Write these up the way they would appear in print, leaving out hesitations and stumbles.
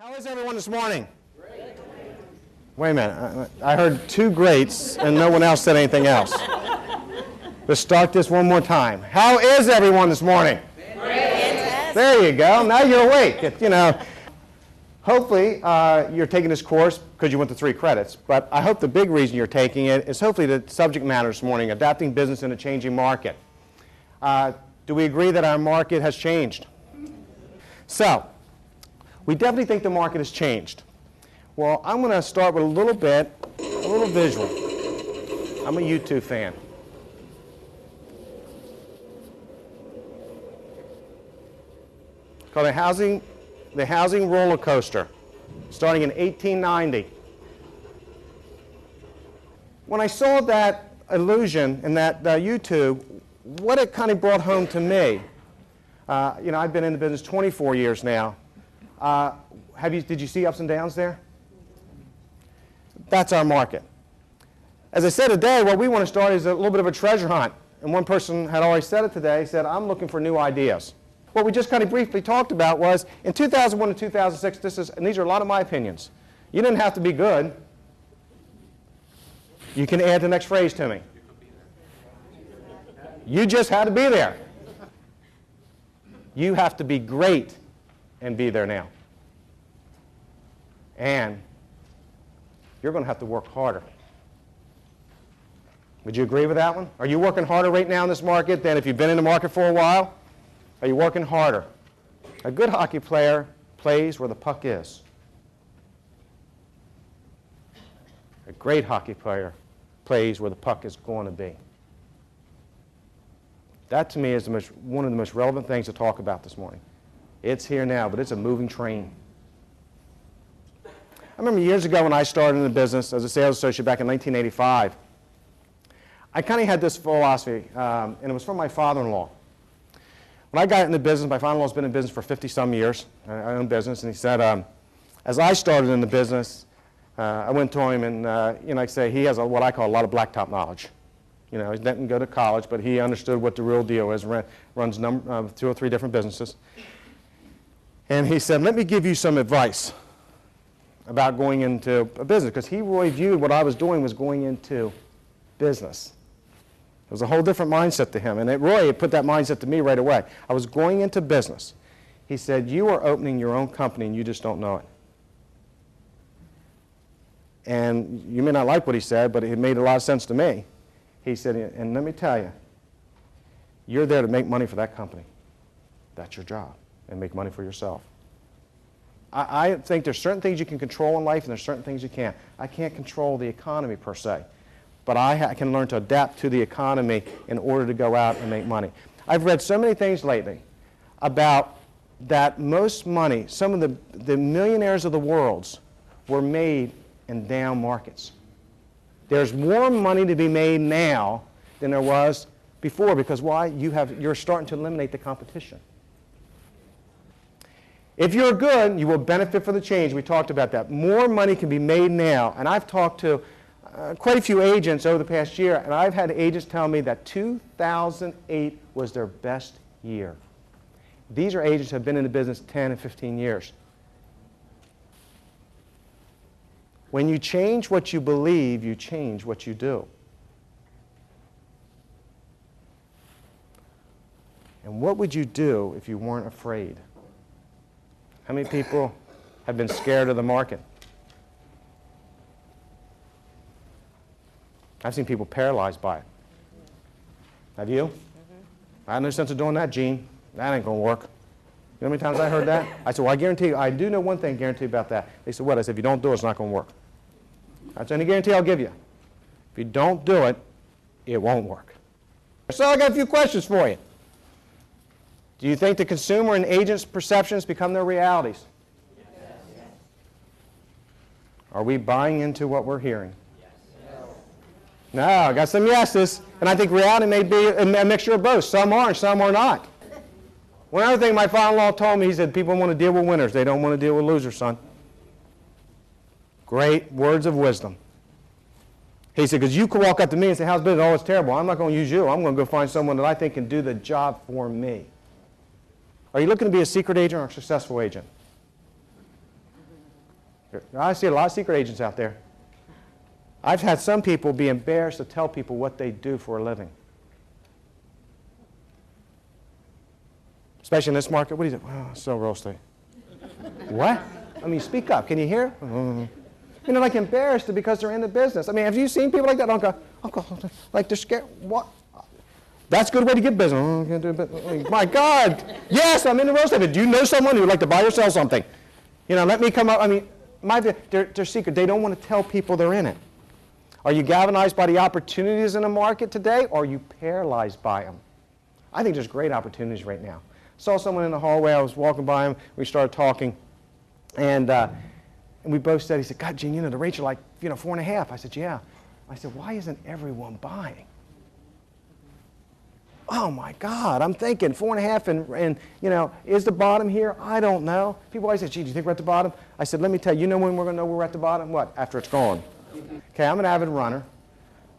How is everyone this morning? Great. Wait a minute. I heard two greats and no one else said anything else. Let's start this one more time. How is everyone this morning? Great. There you go. Now you're awake. Hopefully you're taking this course because you went to 3 credits, but I hope the big reason you're taking it is hopefully the subject matter this morning, adapting business in a changing market. Do we agree that our market has changed? So, we definitely think the market has changed. Well, I'm going to start with a little visual. I'm a U2 fan. It's called the housing roller coaster, starting in 1890. When I saw that illusion in that YouTube, what it kind of brought home to me, I've been in the business 24 years now. Did you see ups and downs there? That's our market. As I said today, what we want to start is a little bit of a treasure hunt. And one person had already said it today, said, I'm looking for new ideas. What we just kind of briefly talked about was, in 2001 and 2006, and these are a lot of my opinions, you didn't have to be good. You can add the next phrase to me. You just had to be there. You have to be great and be there now. And you're going to have to work harder. Would you agree with that one? Are you working harder right now in this market than if you've been in the market for a while? Are you working harder? A good hockey player plays where the puck is. A great hockey player plays where the puck is going to be. That, to me, is one of the most relevant things to talk about this morning. It's here now, but it's a moving train. I remember years ago when I started in the business as a sales associate back in 1985, I kind of had this philosophy, and it was from my father-in-law. When I got into business, my father-in-law's been in business for 50-some years. I own business, and he said, as I started in the business, I went to him, and I say he has what I call a lot of blacktop knowledge. He didn't go to college, but he understood what the real deal is, runs 2 or 3 different businesses. And he said, let me give you some advice about going into a business, because he really viewed what I was doing was going into business. It was a whole different mindset to him, and it put that mindset to me right away. I was going into business. He said, you are opening your own company and you just don't know it. And you may not like what he said, but it made a lot of sense to me. He said, and let me tell you, you're there to make money for that company. That's your job, and make money for yourself. I think there's certain things you can control in life and there's certain things you can't. I can't control the economy per se, but I can learn to adapt to the economy in order to go out and make money. I've read so many things lately about that most money, some of the millionaires of the world were made in down markets. There's more money to be made now than there was before, because why? You're starting to eliminate the competition. If you're good, you will benefit from the change. We talked about that. More money can be made now. And I've talked to quite a few agents over the past year, and I've had agents tell me that 2008 was their best year. These are agents who have been in the business 10 and 15 years. When you change what you believe, you change what you do. And what would you do if you weren't afraid? How many people have been scared of the market? I've seen people paralyzed by it. Have you? Mm-hmm. I have no sense of doing that, Gene. That ain't going to work. You know how many times I heard that? I said, well, I guarantee you, I do know one thing guaranteed about that. They said, what? I said, if you don't do it, it's not going to work. That's the only guarantee I'll give you. If you don't do it, it won't work. So I got a few questions for you. Do you think the consumer and agent's perceptions become their realities? Yes. Are we buying into what we're hearing? Yes. No, I got some yeses. And I think reality may be a mixture of both. Some are and some are not. One other thing my father-in-law told me, he said, people want to deal with winners. They don't want to deal with losers, son. Great words of wisdom. He said, because you could walk up to me and say, how's business? Oh, it's terrible. I'm not going to use you. I'm going to go find someone that I think can do the job for me. Are you looking to be a secret agent or a successful agent? I see a lot of secret agents out there. I've had some people be embarrassed to tell people what they do for a living. Especially in this market. What do you do? Oh, I sell real estate. What? I mean, speak up. Can you hear? You know, like embarrassed because they're in the business. I mean, have you seen people like that? Uncle, like they're scared. What? That's a good way to get business. Oh, I can't do business. My God. Yes, I'm in the real estate. But do you know someone who would like to buy or sell something? You know, let me come up. I mean, they're secret. They don't want to tell people they're in it. Are you galvanized by the opportunities in the market today, or are you paralyzed by them? I think there's great opportunities right now. Saw someone in the hallway. I was walking by him. We started talking, and we both said, he said, God, Gene, you know, the rates are like, 4.5. I said, yeah. I said, why isn't everyone buying? Oh, my God. I'm thinking 4.5, and is the bottom here? I don't know. People always say, gee, do you think we're at the bottom? I said, let me tell you, you know when we're going to know we're at the bottom? What? After it's gone. Okay, I'm an avid runner.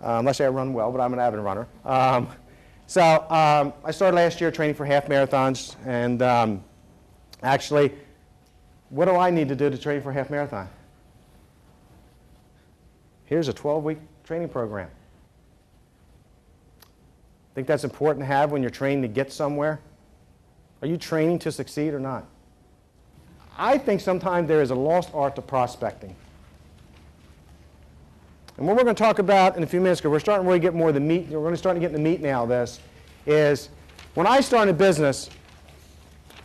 Let's say I run well, but I'm an avid runner. So I started last year training for half marathons, and actually, what do I need to do to train for a half marathon? Here's a 12-week training program. Think that's important to have when you're training to get somewhere? Are you training to succeed or not? I think sometimes there is a lost art to prospecting. And what we're going to talk about in a few minutes, because we're starting to really get more of the meat, we're going to start to get in the meat now of this, is when I started a business,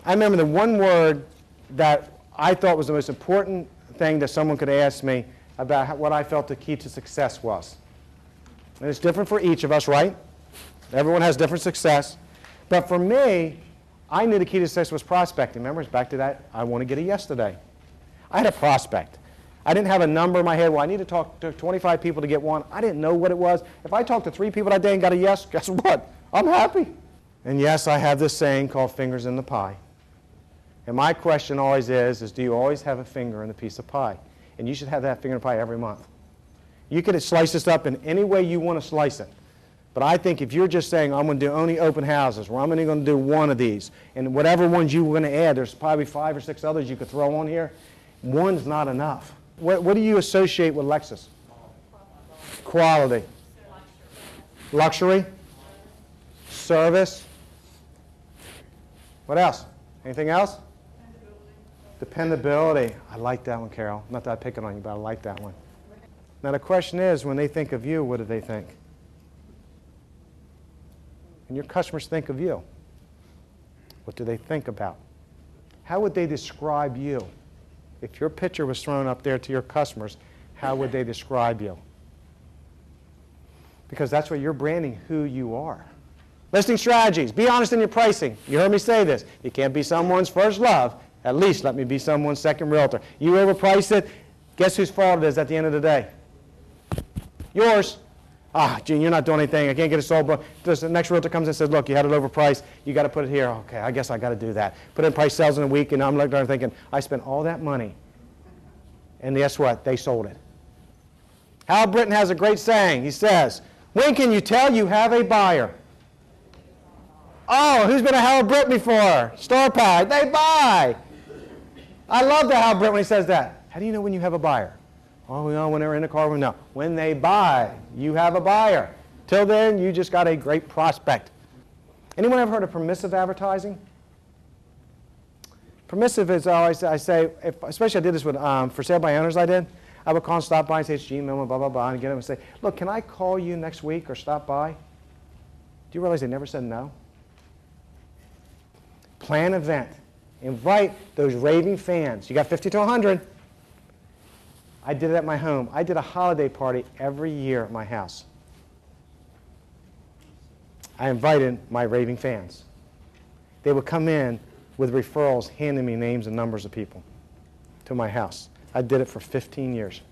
I remember the one word that I thought was the most important thing that someone could ask me about what I felt the key to success was. And it's different for each of us, right? Everyone has different success. But for me, I knew the key to success was prospecting. Remember, it's back to that, I want to get a yes today. I had a prospect. I didn't have a number in my head. Well, I need to talk to 25 people to get one. I didn't know what it was. If I talked to 3 people that day and got a yes, guess what? I'm happy. And yes, I have this saying called fingers in the pie. And my question always is do you always have a finger in the piece of pie? And you should have that finger in the pie every month. You could slice this up in any way you want to slice it. But I think if you're just saying, I'm going to do only open houses, or I'm only going to do one of these, and whatever ones you were going to add, there's probably 5 or 6 others you could throw on here, one's not enough. What do you associate with Lexus? Quality. Luxury. Service. What else? Anything else? Dependability. I like that one, Carol. Not that I'm picking on you, but I like that one. Now the question is, when they think of you, what do they think? And your customers think of you. What do they think about? How would they describe you? If your picture was thrown up there to your customers, how would they describe you? Because that's what you're branding who you are. Listing strategies. Be honest in your pricing. You heard me say this. You can't be someone's first love. At least let me be someone's second realtor. You overprice it, guess whose fault it is at the end of the day? Yours. Ah, Gene, you're not doing anything. I can't get it sold. But the next realtor comes and says, look, you had it overpriced. You got to put it here. Okay, I guess I got to do that. Put it in price sales in a week, and I'm looking there thinking, I spent all that money. And guess what? They sold it. Hal Britton has a great saying. He says, when can you tell you have a buyer? Oh, who's been a Hal Britton before? Star Pie. They buy. I love the Hal Britton when he says that. How do you know when you have a buyer? Oh, we know when they're in the car. No. When they buy, you have a buyer. Till then, you just got a great prospect. Anyone ever heard of permissive advertising? Permissive is always, I say, especially I did this with for sale by owners I did. I would call and stop by and say, it's Gene Millman, blah, blah, blah, and get them and say, look, can I call you next week or stop by? Do you realize they never said no? Plan an event. Invite those raving fans. You got 50 to 100. I did it at my home. I did a holiday party every year at my house. I invited my raving fans. They would come in with referrals, handing me names and numbers of people to my house. I did it for 15 years.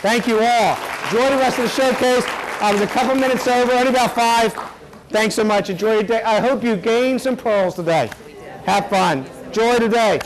Thank you all. Enjoy the rest of the showcase. I was a couple minutes over, only about 5. Thanks so much. Enjoy your day. I hope you gained some pearls today. Have fun. Enjoy today.